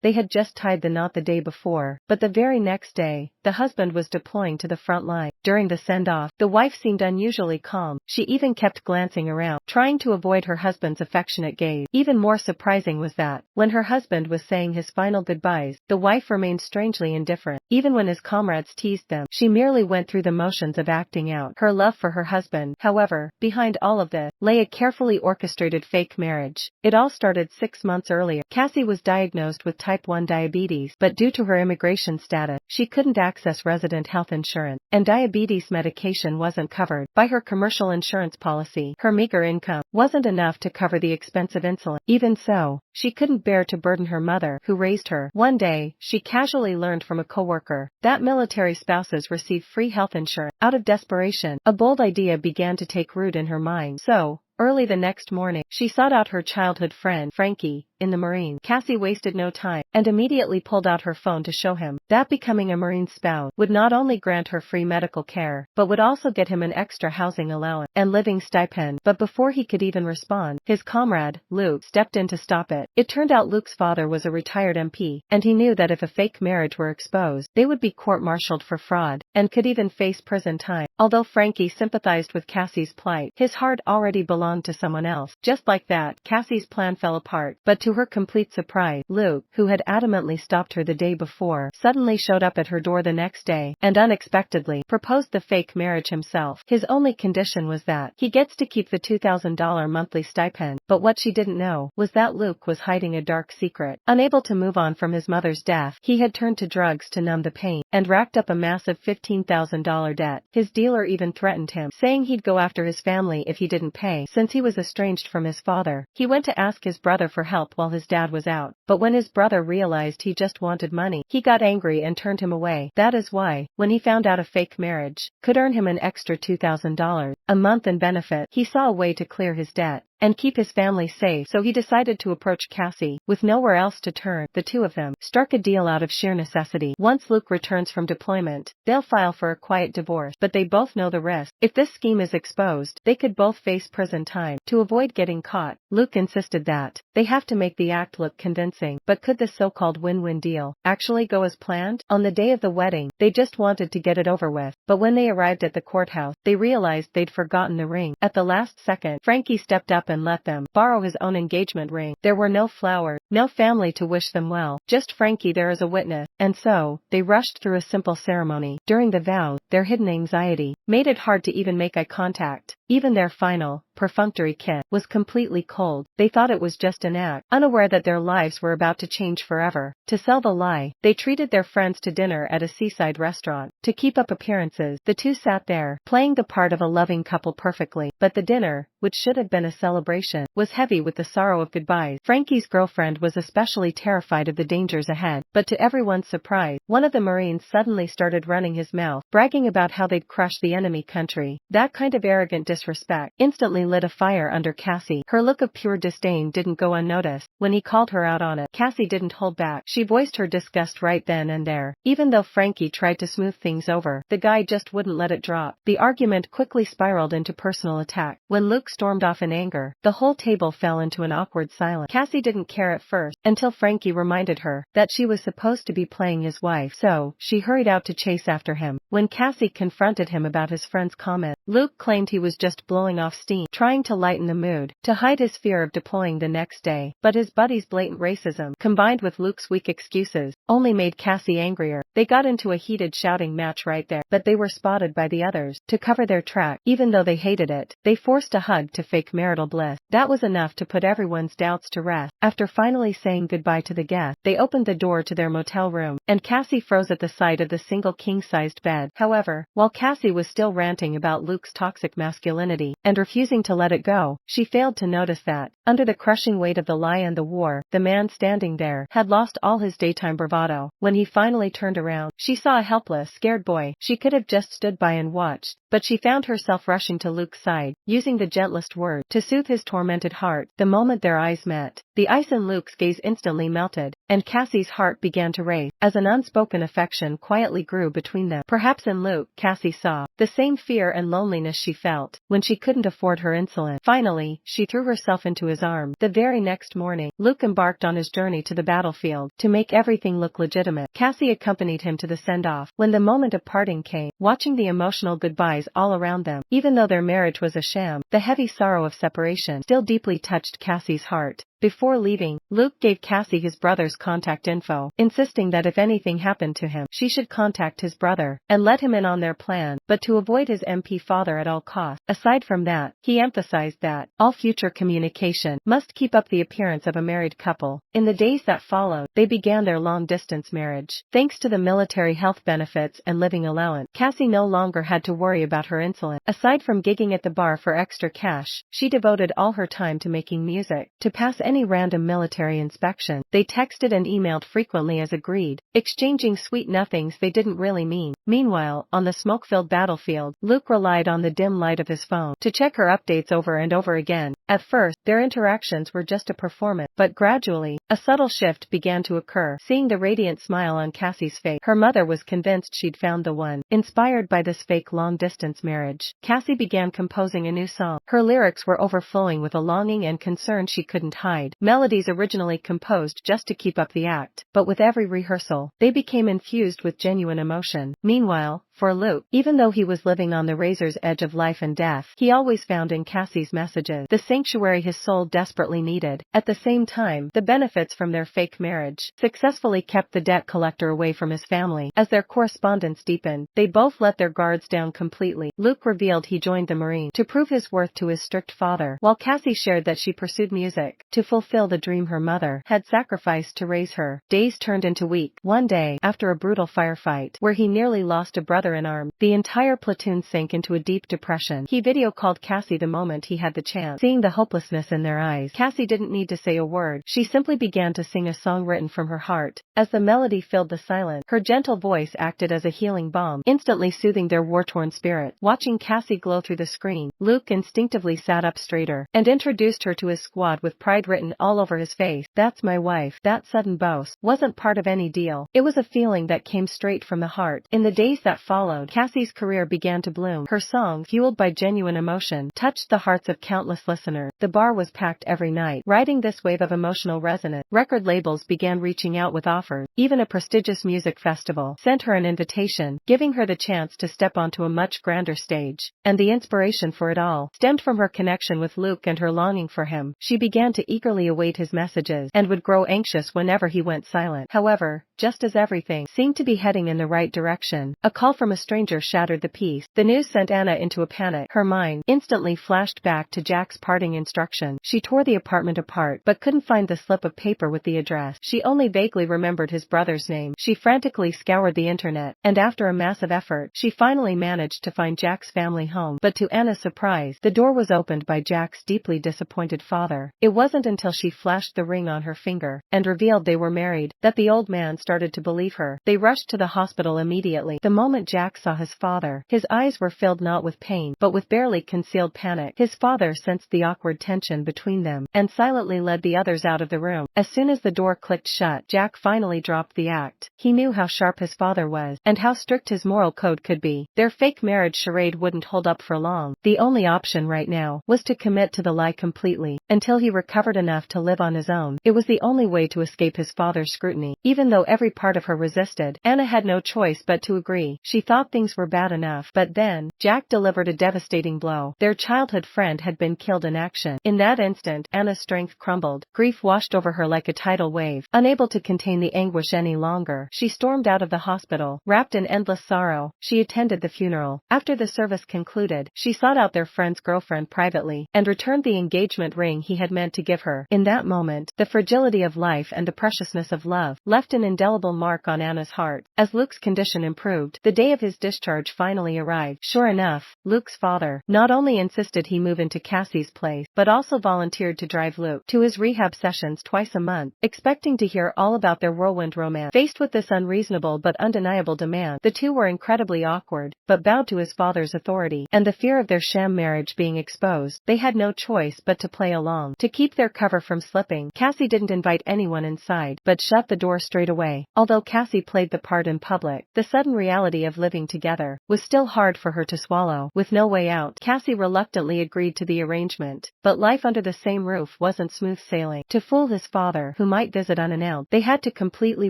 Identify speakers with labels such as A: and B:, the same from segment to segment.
A: They had just tied the knot the day before, but the very next day, the husband was deploying to the front line. During the send-off, the wife seemed unusually calm. She even kept glancing around, trying to avoid her husband's affectionate gaze. Even more surprising was that, when her husband was saying his final goodbyes, the wife remained strangely indifferent. Even when his comrades teased them, she merely went through the motions of acting out her love for her husband. However, behind all of this lay a carefully orchestrated fake marriage. It all started 6 months earlier. Cassie was diagnosed with type 1 diabetes, but due to her immigration status, she couldn't access resident health insurance, and diabetes medication wasn't covered by her commercial insurance policy. Her meager income wasn't enough to cover the expensive insulin. Even so, she couldn't bear to burden her mother, who raised her. One day, she casually learned from a coworker that military spouses receive free health insurance. Out of desperation, a bold idea began to take root in her mind. So, early the next morning, she sought out her childhood friend, Frankie, in the Marines. Cassie wasted no time, and immediately pulled out her phone to show him that becoming a Marine spouse would not only grant her free medical care, but would also get him an extra housing allowance and living stipend. But before he could even respond, his comrade, Luke, stepped in to stop it. It turned out Luke's father was a retired MP, and he knew that if a fake marriage were exposed, they would be court-martialed for fraud, and could even face prison time. Although Frankie sympathized with Cassie's plight, his heart already belonged to someone else. Just like that, Cassie's plan fell apart, but to her complete surprise, Luke, who had adamantly stopped her the day before, suddenly showed up at her door the next day, and unexpectedly proposed the fake marriage himself. His only condition was that he gets to keep the $2,000 monthly stipend, but what she didn't know was that Luke was hiding a dark secret. Unable to move on from his mother's death, he had turned to drugs to numb the pain, and racked up a massive $15,000 debt. His dealer even threatened him, saying he'd go after his family if he didn't pay. Since he was estranged from his father, he went to ask his brother for help while his dad was out. But when his brother realized he just wanted money, he got angry and turned him away. That is why, when he found out a fake marriage could earn him an extra $2,000 a month in benefit, he saw a way to clear his debt and keep his family safe. So he decided to approach Cassie. With nowhere else to turn, the two of them struck a deal out of sheer necessity. Once Luke returns from deployment, they'll file for a quiet divorce, but they both know the risk. If this scheme is exposed, they could both face prison time. To avoid getting caught, Luke insisted that they have to make the act look convincing. But could this so-called win-win deal actually go as planned? On the day of the wedding, they just wanted to get it over with, but when they arrived at the courthouse, they realized they'd forgotten the ring. At the last second, Frankie stepped up and let them borrow his own engagement ring. There were no flowers, no family to wish them well, just Frankie there as a witness, and so, they rushed through a simple ceremony. During the vows, their hidden anxiety made it hard to even make eye contact. Even their final, perfunctory kiss was completely cold. They thought it was just an act, unaware that their lives were about to change forever. To sell the lie, they treated their friends to dinner at a seaside restaurant. To keep up appearances, the two sat there, playing the part of a loving couple perfectly. But the dinner, which should have been a celebration, was heavy with the sorrow of goodbyes. Frankie's girlfriend was especially terrified of the dangers ahead, but to everyone's surprise, one of the Marines suddenly started running his mouth, bragging about how they'd crushed the enemy country. That kind of arrogant disrespect instantly lit a fire under Cassie. Her look of pure disdain didn't go unnoticed. When he called her out on it, Cassie didn't hold back. She voiced her disgust right then and there. Even though Frankie tried to smooth things over, the guy just wouldn't let it drop. The argument quickly spiraled into personal attack. When Luke stormed off in anger, the whole table fell into an awkward silence. Cassie didn't care at first, until Frankie reminded her that she was supposed to be playing his wife, so she hurried out to chase after him. When Cassie confronted him about his friend's comment, Luke claimed he was just blowing off steam, trying to lighten the mood, to hide his fear of deploying the next day. But his buddy's blatant racism, combined with Luke's weak excuses, only made Cassie angrier. They got into a heated shouting match right there, but they were spotted by the others. To cover their track, even though they hated it, they forced a hug to fake marital bliss. That was enough to put everyone's doubts to rest. After finally saying goodbye to the guest, they opened the door to their motel room, and Cassie froze at the sight of the single king-sized bed. However, while Cassie was still ranting about Luke's toxic masculinity and refusing to let it go, she failed to notice that, under the crushing weight of the lie and the war, the man standing there had lost all his daytime bravado. When he finally turned around, she saw a helpless, scared boy. She could have just stood by and watched, but she found herself rushing to Luke's side, using the gentlest word to soothe his tormented heart. The moment their eyes met, the ice in Luke's gaze instantly melted, and Cassie's heart began to race, as an unspoken affection quietly grew between them. Perhaps in Luke, Cassie saw the same fear and loneliness she felt when she couldn't afford her insulin. Finally, she threw herself into his arms. The very next morning, Luke embarked on his journey to the battlefield to make everything look legitimate. Cassie accompanied him to the send-off. When the moment of parting came, watching the emotional goodbyes all around them, even though their marriage was a sham, the heavy sorrow of separation still deeply touched Cassie's heart. Before leaving, Luke gave Cassie his brother's contact info, insisting that if anything happened to him, she should contact his brother and let him in on their plan, but to avoid his MP father at all costs. Aside from that, he emphasized that all future communication must keep up the appearance of a married couple. In the days that followed, they began their long-distance marriage. Thanks to the military health benefits and living allowance, Cassie no longer had to worry about her insulin. Aside from gigging at the bar for extra cash, she devoted all her time to making music. To pass any random military inspection, they texted and emailed frequently as agreed, exchanging sweet nothings they didn't really mean. Meanwhile, on the smoke-filled battlefield, Luke relied on the dim light of his phone to check her updates over and over again. At first, their interactions were just a performance, but gradually, a subtle shift began to occur. Seeing the radiant smile on Cassie's face, her mother was convinced she'd found the one. Inspired by this fake long-distance marriage, Cassie began composing a new song. Her lyrics were overflowing with a longing and concern she couldn't hide. Melodies originally composed just to keep up the act, but with every rehearsal, they became infused with genuine emotion. Meanwhile, for Luke, even though he was living on the razor's edge of life and death, he always found in Cassie's messages the sanctuary his soul desperately needed. At the same time, the benefits from their fake marriage successfully kept the debt collector away from his family. As their correspondence deepened, they both let their guards down completely. Luke revealed he joined the Marines to prove his worth to his strict father, while Cassie shared that she pursued music to fulfill the dream her mother had sacrificed to raise her. Days turned into weeks. One day, after a brutal firefight where he nearly lost a brother in arms, the entire platoon sank into a deep depression. He video called Cassie the moment he had the chance. Seeing the hopelessness in their eyes, Cassie didn't need to say a word. She simply began to sing a song written from her heart. As the melody filled the silence, her gentle voice acted as a healing balm, instantly soothing their war-torn spirits. Watching Cassie glow through the screen, Luke instinctively sat up straighter and introduced her to his squad with pride written all over his face. "That's my wife." That sudden boast wasn't part of any deal. It was a feeling that came straight from the heart. In the days that followed, Cassie's career began to bloom. Her songs, fueled by genuine emotion, touched the hearts of countless listeners. The bar was packed every night. Riding this wave of emotional resonance, record labels began reaching out with offers. Even a prestigious music festival sent her an invitation, giving her the chance to step onto a much grander stage. And the inspiration for it all stemmed from her connection with Luke and her longing for him. She began to eagerly await his messages and would grow anxious whenever he went silent. However, just as everything seemed to be heading in the right direction, a call from a stranger shattered the peace. The news sent Anna into a panic. Her mind instantly flashed back to Jack's parting instructions. She tore the apartment apart but couldn't find the slip of paper with the address. She only vaguely remembered his brother's name. She frantically scoured the internet, and after a massive effort, she finally managed to find Jack's family home. But to Anna's surprise, the door was opened by Jack's deeply disappointed father. It wasn't until she flashed the ring on her finger and revealed they were married that the old man started to believe her. They rushed to the hospital immediately. The moment Jack saw his father, his eyes were filled not with pain, but with barely concealed panic. His father sensed the awkward tension between them and silently led the others out of the room. As soon as the door clicked shut, Jack finally dropped the act. He knew how sharp his father was and how strict his moral code could be. Their fake marriage charade wouldn't hold up for long. The only option right now was to commit to the lie completely until he recovered enough to live on his own. It was the only way to escape his father's scrutiny. Even though every part of her resisted, Anna had no choice but to agree. She thought things were bad enough, but then, Jack delivered a devastating blow. Their childhood friend had been killed in action. In that instant, Anna's strength crumbled. Grief washed over her like a tidal wave. Unable to contain the anguish any longer, she stormed out of the hospital. Wrapped in endless sorrow, she attended the funeral. After the service concluded, she sought out their friend's girlfriend privately and returned the engagement ring he had meant to give her. In that moment, the fragility of life and the preciousness of love left an indelible mark on Anna's heart. As Luke's condition improved, the day of his discharge finally arrived. Sure enough, Luke's father not only insisted he move into Cassie's place, but also volunteered to drive Luke to his rehab sessions twice a month, expecting to hear all about their whirlwind romance. Faced with this unreasonable but undeniable demand, the two were incredibly awkward, but bowed to his father's authority, and the fear of their sham marriage being exposed, they had no choice but to play along. To keep their cover from slipping, Cassie didn't invite anyone inside, but shut the door straight away. day. Although Cassie played the part in public, the sudden reality of living together was still hard for her to swallow. With no way out, Cassie reluctantly agreed to the arrangement. But life under the same roof wasn't smooth sailing. To fool his father, who might visit unannounced, they had to completely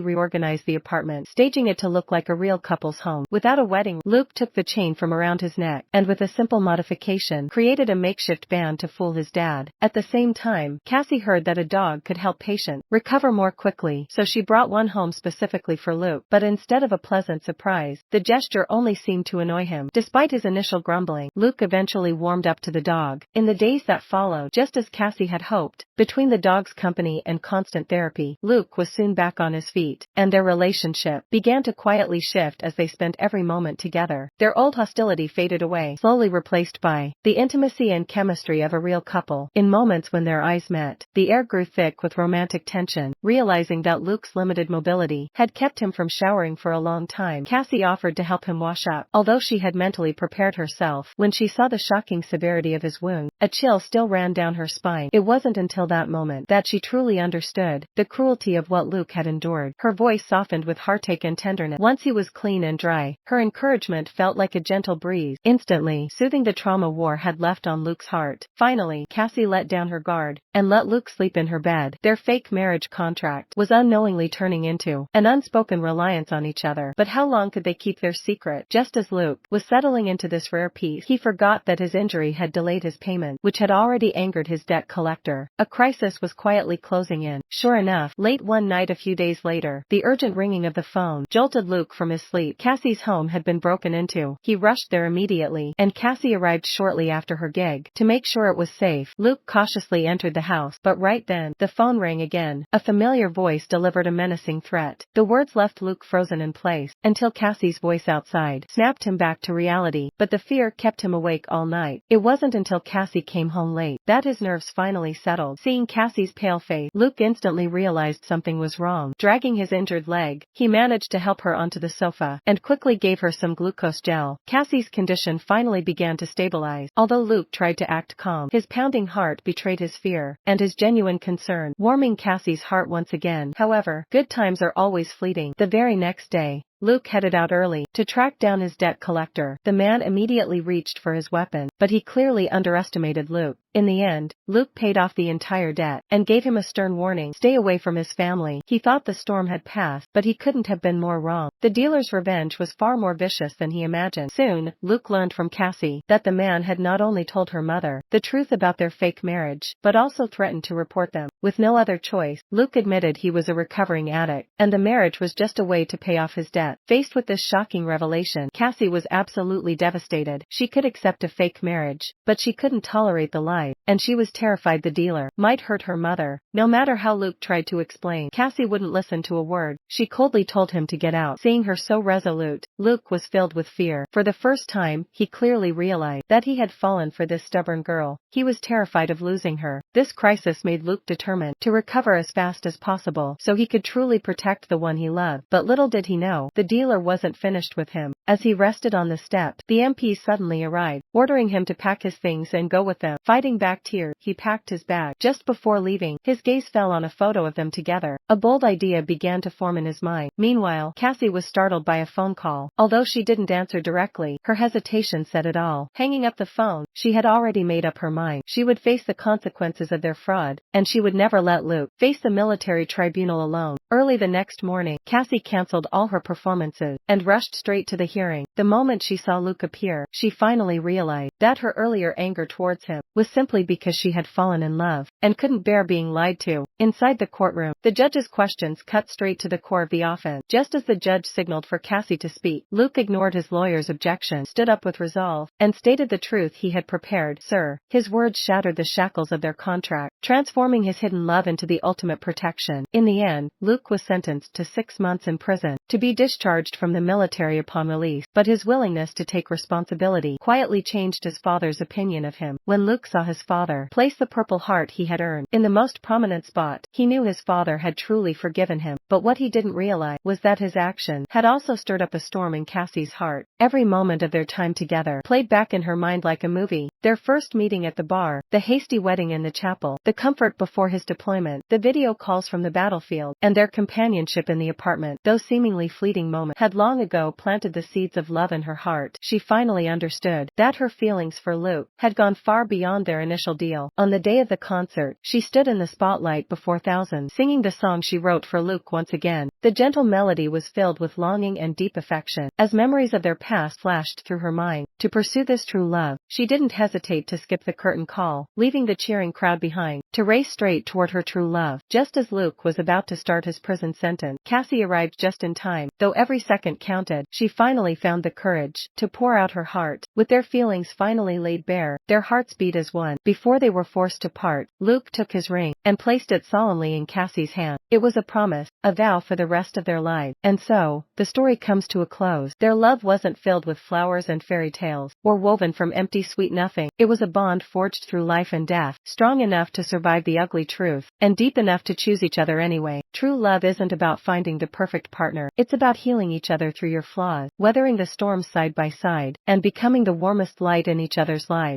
A: reorganize the apartment, staging it to look like a real couple's home. Without a wedding, Luke took the chain from around his neck, and with a simple modification, created a makeshift band to fool his dad. At the same time, Cassie heard that a dog could help patients recover more quickly, so she brought one home specifically for Luke. But instead of a pleasant surprise, the gesture only seemed to annoy him. Despite his initial grumbling, Luke eventually warmed up to the dog. In the days that followed, just as Cassie had hoped, between the dog's company and constant therapy, Luke was soon back on his feet, and their relationship began to quietly shift as they spent every moment together. Their old hostility faded away, slowly replaced by the intimacy and chemistry of a real couple. In moments when their eyes met, the air grew thick with romantic tension. Realizing that Luke's limited mobility had kept him from showering for a long time, Cassie offered to help him wash up. Although she had mentally prepared herself, when she saw the shocking severity of his wound, a chill still ran down her spine. It wasn't until that moment that she truly understood the cruelty of what Luke had endured. Her voice softened with heartache and tenderness. Once he was clean and dry, her encouragement felt like a gentle breeze, instantly soothing the trauma war had left on Luke's heart. Finally, Cassie let down her guard and let Luke sleep in her bed. Their fake marriage contract was unknowingly turning into an unspoken reliance on each other. But how long could they keep their secret? Just as Luke was settling into this rare peace, he forgot that his injury had delayed his payment, which had already angered his debt collector. A crisis was quietly closing in. Sure enough, late one night a few days later, the urgent ringing of the phone jolted Luke from his sleep. Cassie's home had been broken into. He rushed there immediately, and Cassie arrived shortly after her gig. To make sure it was safe, Luke cautiously entered the house, but right then, the phone rang again. A familiar voice delivered a menacing threat. The words left Luke frozen in place, until Cassie's voice outside snapped him back to reality, but the fear kept him awake all night. It wasn't until Cassie came home late that his nerves finally settled. Seeing Cassie's pale face, Luke instantly realized something was wrong. Dragging his injured leg, he managed to help her onto the sofa, and quickly gave her some glucose gel. Cassie's condition finally began to stabilize. Although Luke tried to act calm, his pounding heart betrayed his fear, and his genuine concern, warming Cassie's heart once again. However, good times are always fleeting. The very next day, Luke headed out early to track down his debt collector. The man immediately reached for his weapon, but he clearly underestimated Luke. In the end, Luke paid off the entire debt and gave him a stern warning: stay away from his family. He thought the storm had passed, but he couldn't have been more wrong. The dealer's revenge was far more vicious than he imagined. Soon, Luke learned from Cassie that the man had not only told her mother the truth about their fake marriage, but also threatened to report them. With no other choice, Luke admitted he was a recovering addict, and the marriage was just a way to pay off his debt. Faced with this shocking revelation, Cassie was absolutely devastated. She could accept a fake marriage, but she couldn't tolerate the lie, and she was terrified the dealer might hurt her mother. No matter how Luke tried to explain, Cassie wouldn't listen to a word. She coldly told him to get out. Seeing her so resolute, Luke was filled with fear. For the first time, he clearly realized that he had fallen for this stubborn girl. He was terrified of losing her. This crisis made Luke determined to recover as fast as possible so he could truly protect the one he loved. But little did he know, the dealer wasn't finished with him. As he rested on the steps, the MP suddenly arrived, ordering him to pack his things and go with them. Fighting back tears, he packed his bag. Just before leaving, his gaze fell on a photo of them together. A bold idea began to form in his mind. Meanwhile, Cassie was startled by a phone call. Although she didn't answer directly, her hesitation said it all. Hanging up the phone, she had already made up her mind. She would face the consequences of their fraud, and she would never let Luke face the military tribunal alone. Early the next morning, Cassie canceled all her performances and rushed straight to the hearing. The moment she saw Luke appear, she finally realized that her earlier anger towards him was simply because she had fallen in love and couldn't bear being lied to. Inside the courtroom, the judge's questions cut straight to the core of the offense. Just as the judge signaled for Cassie to speak, Luke ignored his lawyer's objection, stood up with resolve, and stated the truth he had prepared. Sir, his words shattered the shackles of their contract, transforming his hidden love into the ultimate protection. In the end, Luke was sentenced to 6 months in prison, to be discharged from the military upon release, but his willingness to take responsibility quietly changed his father's opinion of him. When Luke saw his father place the Purple Heart he had earned in the most prominent spot, he knew his father had truly forgiven him. but what he didn't realize was that his action had also stirred up a storm in Cassie's heart. Every moment of their time together played back in her mind like a movie. Their first meeting at the bar, the hasty wedding in the chapel, the comfort before his deployment, the video calls from the battlefield, and their companionship in the apartment. Those seemingly fleeting moments had long ago planted the seeds of love in her heart. She finally understood that her feelings for Luke had gone far beyond their initial deal. On the day of the concert, she stood in the spotlight before thousands, singing the song she wrote for Luke once again. The gentle melody was filled with longing and deep affection. As memories of their past flashed through her mind, to pursue this true love, she didn't hesitate to skip the curtain call, leaving the cheering crowd behind, to race straight toward her true love. Just as Luke was about to start his prison sentence, Cassie arrived just in time. Though every second counted, she finally found the courage to pour out her heart. With their feelings finally laid bare, their hearts beat as one. Before they were forced to part, Luke took his ring and placed it solemnly in Cassie's hand. It was a promise, a vow for the rest of their lives. And so, the story comes to a close. Their love wasn't filled with flowers and fairy tales, or woven from empty sweet nothing. It was a bond forged through life and death, strong enough to survive the ugly truth, and deep enough to choose each other anyway. True love isn't about finding the perfect partner. It's about healing each other through your flaws, weathering the storms side by side, and becoming the warmest light in each other's lives.